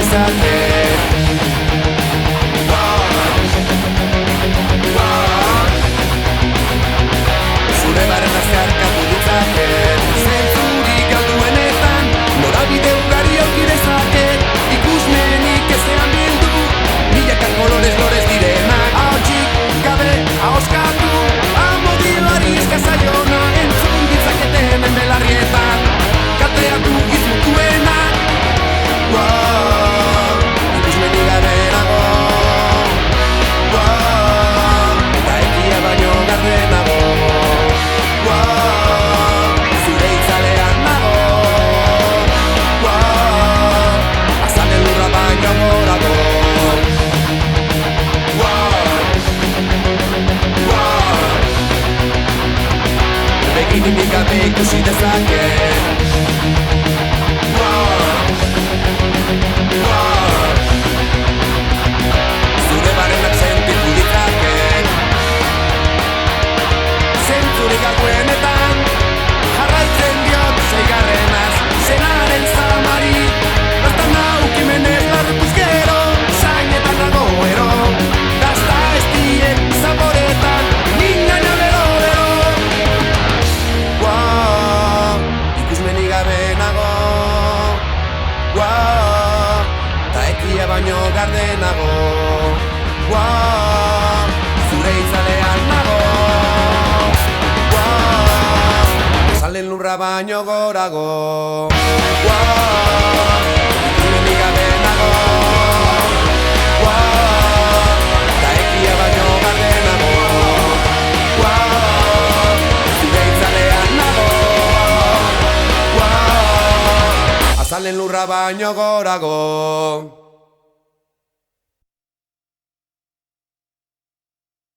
dezaket. Zure barren azkarkatu ditzaket, zentzurik galduenetan norabide ugari aurki dezaket. Ikusmenik ezean bildu, milaka kolorez lorez direnak. Ahotsik gabe ahoskatu, amodioari eskazaiona entzun ditzaketen enbelarrietan. Kateatu izmutuenak, ikusmenik gabe nago, eta egia baino gardenago. Zure itzalean nago, azalen lurra baino gorago. Beginik gabe ikusi dezaket. Zure barenak sentitu ditzaket. Zentzurik gakoenetan jarraitzen diot seigarrenaz zenaren zamari. Bertan naukimenez larrutuz gero, zainetan nago ero. Dazta ez dien zaporetan, mingaina bero-bero. Ikusmenik gabe nago, ta ekia baino gardenago. Zure itzalean nago, azalen lurra baino gorago. Ikusmenik gabe nago, ta ekia baino gardenago. Zure itzalean nago, azalen lurra baino gorago.